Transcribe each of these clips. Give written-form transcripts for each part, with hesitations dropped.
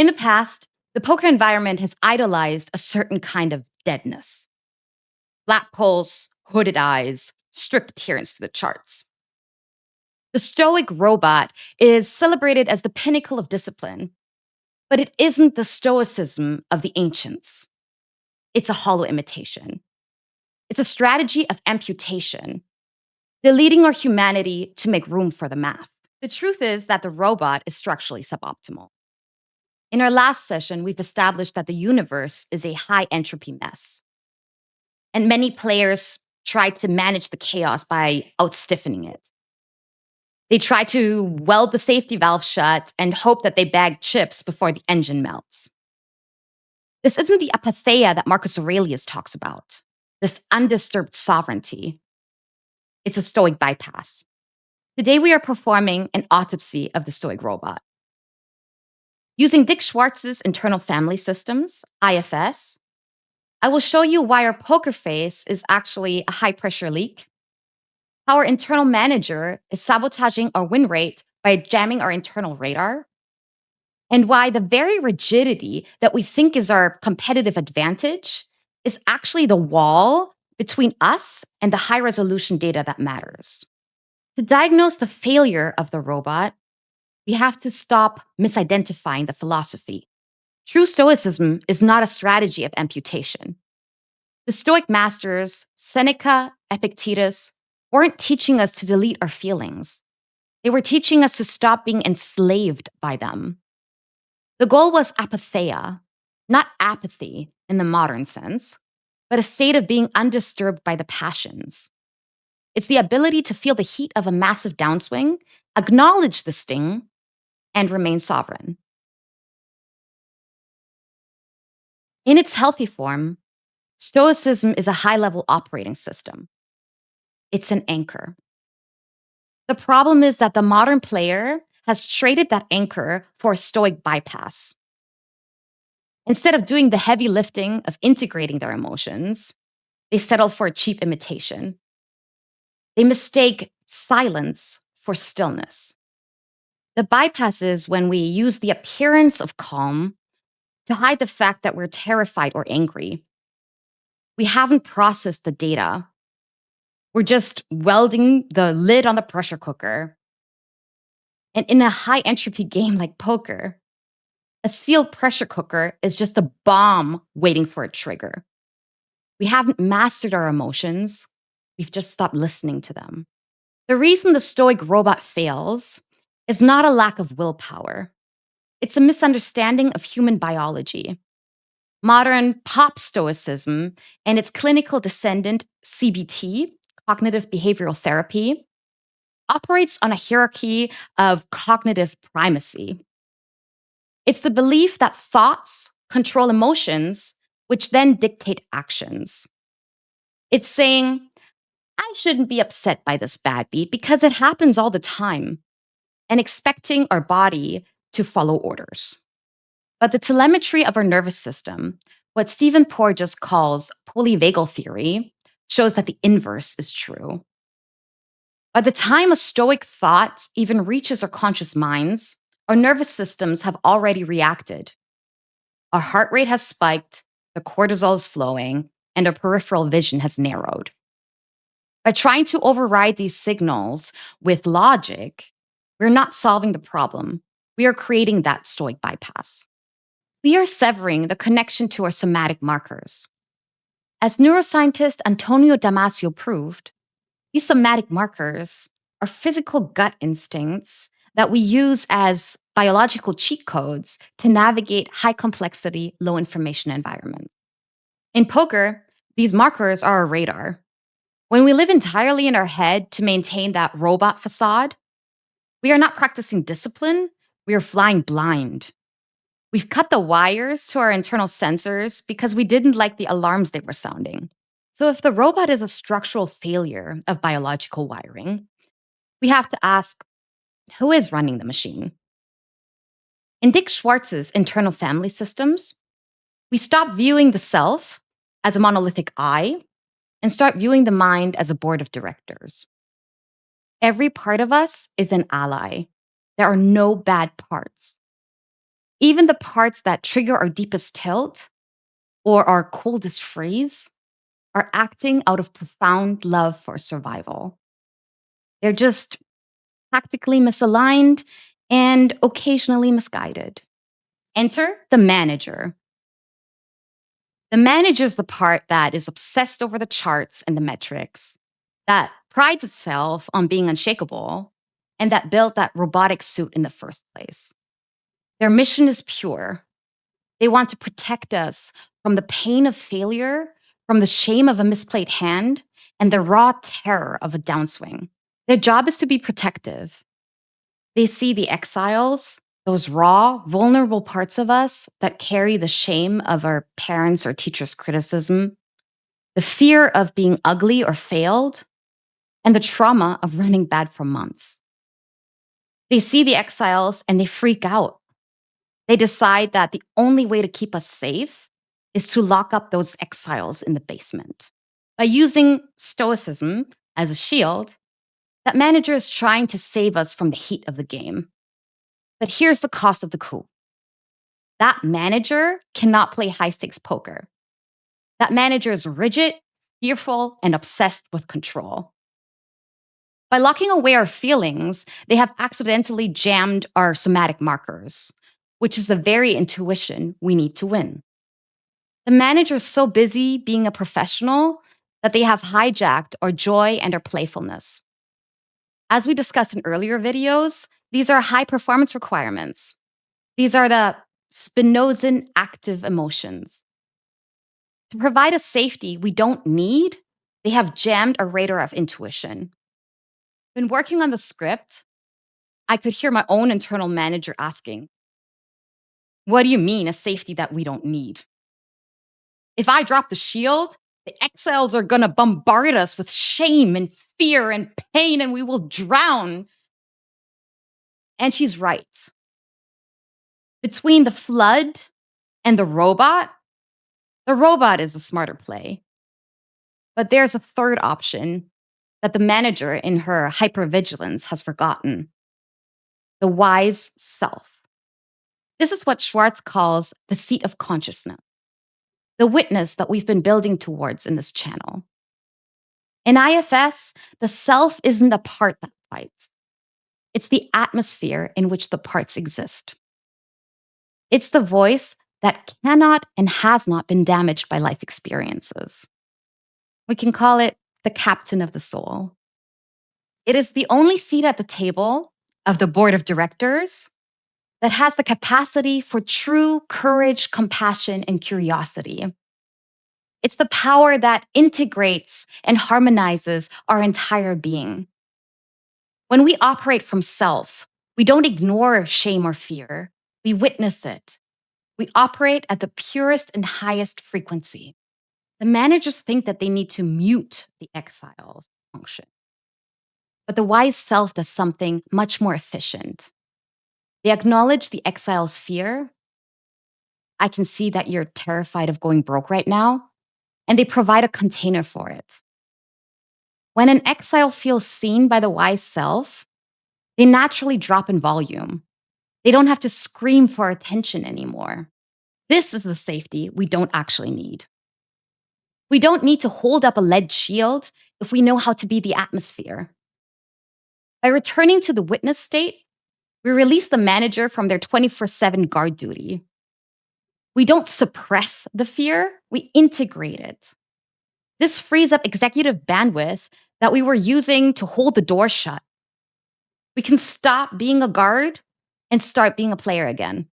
In the past, the poker environment has idolized a certain kind of deadness. Flat pulse, hooded eyes, strict adherence to the charts. The Stoic robot is celebrated as the pinnacle of discipline, but it isn't the Stoicism of the ancients. It's a hollow imitation. It's a strategy of amputation, deleting our humanity to make room for the math. The truth is that the robot is structurally suboptimal. In our last session, we've established that the universe is a high-entropy mess. And many players try to manage the chaos by out-stiffening it. They try to weld the safety valve shut and hope that they bag chips before the engine melts. This isn't the apatheia that Marcus Aurelius talks about, this undisturbed sovereignty. It's a Stoic bypass. Today, we are performing an autopsy of the Stoic robot. Using Dick Schwartz's internal family systems, IFS, I will show you why our poker face is actually a high-pressure leak, how our internal manager is sabotaging our win rate by jamming our internal radar, and why the very rigidity that we think is our competitive advantage is actually the wall between us and the high-resolution data that matters. To diagnose the failure of the robot, we have to stop misidentifying the philosophy. True Stoicism is not a strategy of amputation. The Stoic masters, Seneca, Epictetus, weren't teaching us to delete our feelings. They were teaching us to stop being enslaved by them. The goal was apatheia, not apathy in the modern sense, but a state of being undisturbed by the passions. It's the ability to feel the heat of a massive downswing, acknowledge the sting, and remain sovereign. In its healthy form, Stoicism is a high-level operating system. It's an anchor. The problem is that the modern player has traded that anchor for a Stoic bypass. Instead of doing the heavy lifting of integrating their emotions, they settle for a cheap imitation. They mistake silence for stillness. The bypass is when we use the appearance of calm to hide the fact that we're terrified or angry. We haven't processed the data. We're just welding the lid on the pressure cooker. And in a high-entropy game like poker, a sealed pressure cooker is just a bomb waiting for a trigger. We haven't mastered our emotions. We've just stopped listening to them. The reason the Stoic robot fails is not a lack of willpower. It's a misunderstanding of human biology. Modern pop Stoicism and its clinical descendant, CBT, cognitive behavioral therapy, operates on a hierarchy of cognitive primacy. It's the belief that thoughts control emotions, which then dictate actions. It's saying, I shouldn't be upset by this bad beat because it happens all the time, and expecting our body to follow orders. But the telemetry of our nervous system, what Stephen Porges calls polyvagal theory, shows that the inverse is true. By the time a Stoic thought even reaches our conscious minds, our nervous systems have already reacted. Our heart rate has spiked, the cortisol is flowing, and our peripheral vision has narrowed. By trying to override these signals with logic, we're not solving the problem. We are creating that Stoic bypass. We are severing the connection to our somatic markers. As neuroscientist Antonio Damasio proved, these somatic markers are physical gut instincts that we use as biological cheat codes to navigate high-complexity, low-information environments. In poker, these markers are our radar. When we live entirely in our head to maintain that robot facade, we are not practicing discipline, we are flying blind. We've cut the wires to our internal sensors because we didn't like the alarms they were sounding. So if the robot is a structural failure of biological wiring, we have to ask, who is running the machine? In Dick Schwartz's internal family systems, we stop viewing the self as a monolithic I and start viewing the mind as a board of directors. Every part of us is an ally. There are no bad parts. Even the parts that trigger our deepest tilt or our coldest freeze are acting out of profound love for survival. They're just tactically misaligned and occasionally misguided. Enter the manager. The manager is the part that is obsessed over the charts and the metrics, that prides itself on being unshakable, and that built that robotic suit in the first place. Their mission is pure. They want to protect us from the pain of failure, from the shame of a misplayed hand, and the raw terror of a downswing. Their job is to be protective. They see the exiles, those raw, vulnerable parts of us that carry the shame of our parents' or teachers' criticism, the fear of being ugly or failed, and the trauma of running bad for months. They see the exiles and they freak out. They decide that the only way to keep us safe is to lock up those exiles in the basement. By using Stoicism as a shield, that manager is trying to save us from the heat of the game. But here's the cost of the coup. That manager cannot play high-stakes poker. That manager is rigid, fearful, and obsessed with control. By locking away our feelings, they have accidentally jammed our somatic markers, which is the very intuition we need to win. The manager is so busy being a professional that they have hijacked our joy and our playfulness. As we discussed in earlier videos, these are high performance requirements. These are the Spinozan active emotions. To provide us safety we don't need, they have jammed a radar of intuition. When working on the script, I could hear my own internal manager asking, "What do you mean, a safety that we don't need? If I drop the shield, the exiles are gonna bombard us with shame and fear and pain, and we will drown." And she's right. Between the flood and the robot is the smarter play. But there's a third option that the manager in her hypervigilance has forgotten: the wise self. This is what Schwartz calls the seat of consciousness, the witness that we've been building towards in this channel. In IFS, the self isn't the part that fights. It's the atmosphere in which the parts exist. It's the voice that cannot and has not been damaged by life experiences. We can call it the captain of the soul. It is the only seat at the table of the board of directors that has the capacity for true courage, compassion, and curiosity. It's the power that integrates and harmonizes our entire being. When we operate from self, we don't ignore shame or fear. We witness it. We operate at the purest and highest frequency. The managers think that they need to mute the exiles function. But the wise self does something much more efficient. They acknowledge the exile's fear. I can see that you're terrified of going broke right now. And they provide a container for it. When an exile feels seen by the wise self, they naturally drop in volume. They don't have to scream for attention anymore. This is the safety we don't actually need. We don't need to hold up a lead shield if we know how to be the atmosphere. By returning to the witness state, we release the manager from their 24/7 guard duty. We don't suppress the fear, we integrate it. This frees up executive bandwidth that we were using to hold the door shut. We can stop being a guard and start being a player again.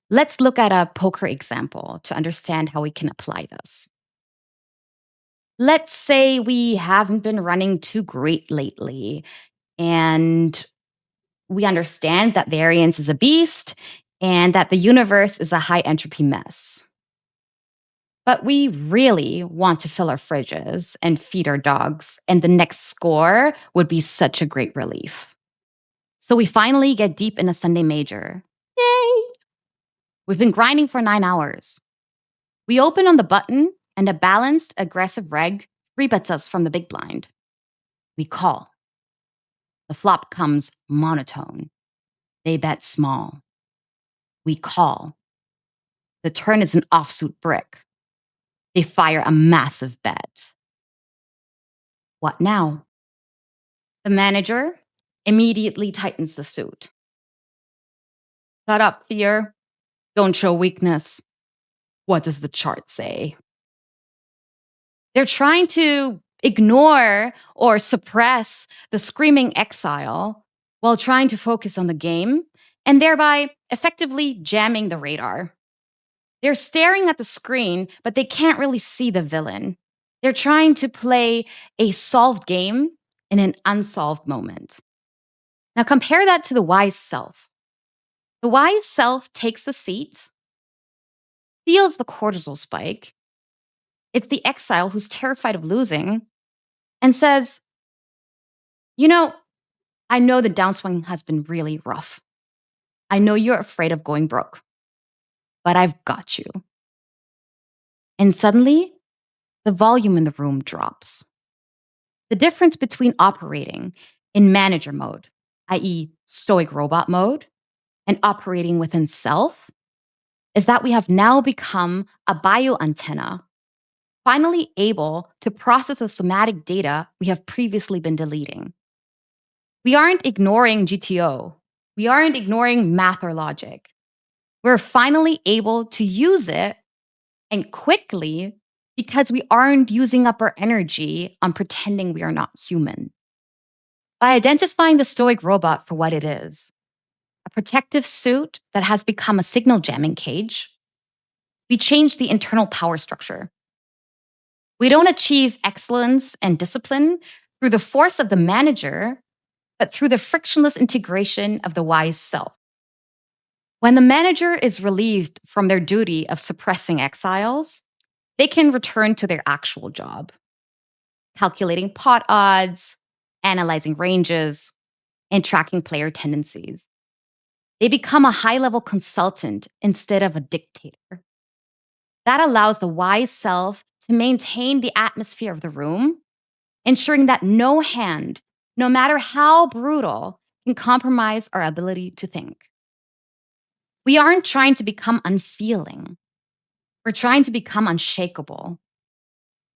Let's look at a poker example to understand how we can apply this. Let's say we haven't been running too great lately, and we understand that variance is a beast and that the universe is a high-entropy mess. But we really want to fill our fridges and feed our dogs, and the next score would be such a great relief. So we finally get deep in a Sunday major. Yay! We've been grinding for 9 hours. We open on the button, and a balanced, aggressive reg three-bets us from the big blind. We call. The flop comes monotone. They bet small. We call. The turn is an offsuit brick. They fire a massive bet. What now? The manager immediately tightens the suit. Shut up, fear. Don't show weakness. What does the chart say? They're trying to ignore or suppress the screaming exile while trying to focus on the game and thereby effectively jamming the radar. They're staring at the screen, but they can't really see the villain. They're trying to play a solved game in an unsolved moment. Now compare that to the wise self. The wise self takes the seat, feels the cortisol spike. It's the exile who's terrified of losing and says, you know, I know the downswing has been really rough. I know you're afraid of going broke, but I've got you. And suddenly, the volume in the room drops. The difference between operating in manager mode, i.e., stoic robot mode, and operating within self is that we have now become a bioantenna, finally able to process the somatic data we have previously been deleting. We aren't ignoring GTO. We aren't ignoring math or logic. We're finally able to use it and quickly because we aren't using up our energy on pretending we are not human. By identifying the stoic robot for what it is, a protective suit that has become a signal jamming cage, we change the internal power structure. We don't achieve excellence and discipline through the force of the manager, but through the frictionless integration of the wise self. When the manager is relieved from their duty of suppressing exiles, they can return to their actual job, calculating pot odds, analyzing ranges, and tracking player tendencies. They become a high-level consultant instead of a dictator. That allows the wise self to maintain the atmosphere of the room, ensuring that no hand, no matter how brutal, can compromise our ability to think. We aren't trying to become unfeeling. We're trying to become unshakable.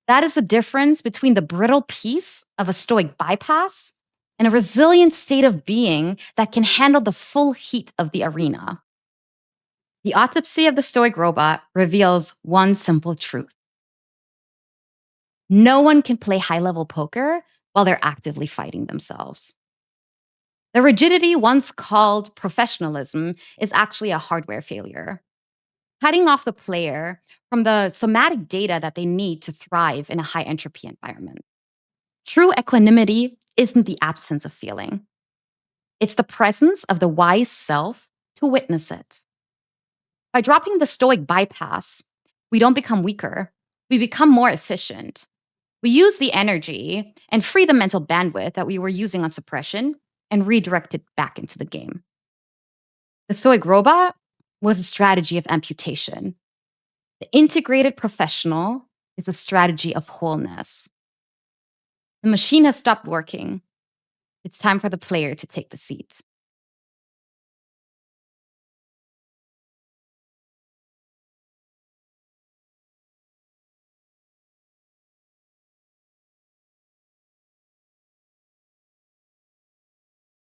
That is the difference between the brittle piece of a stoic bypass and a resilient state of being that can handle the full heat of the arena. The autopsy of the stoic robot reveals one simple truth. No one can play high-level poker while they're actively fighting themselves. The rigidity once called professionalism is actually a hardware failure, cutting off the player from the somatic data that they need to thrive in a high-entropy environment. True equanimity isn't the absence of feeling. It's the presence of the wise self to witness it. By dropping the stoic bypass, we don't become weaker, we become more efficient. We use the energy and free the mental bandwidth that we were using on suppression and redirect it back into the game. The stoic robot was a strategy of amputation. The integrated professional is a strategy of wholeness. The machine has stopped working. It's time for the player to take the seat.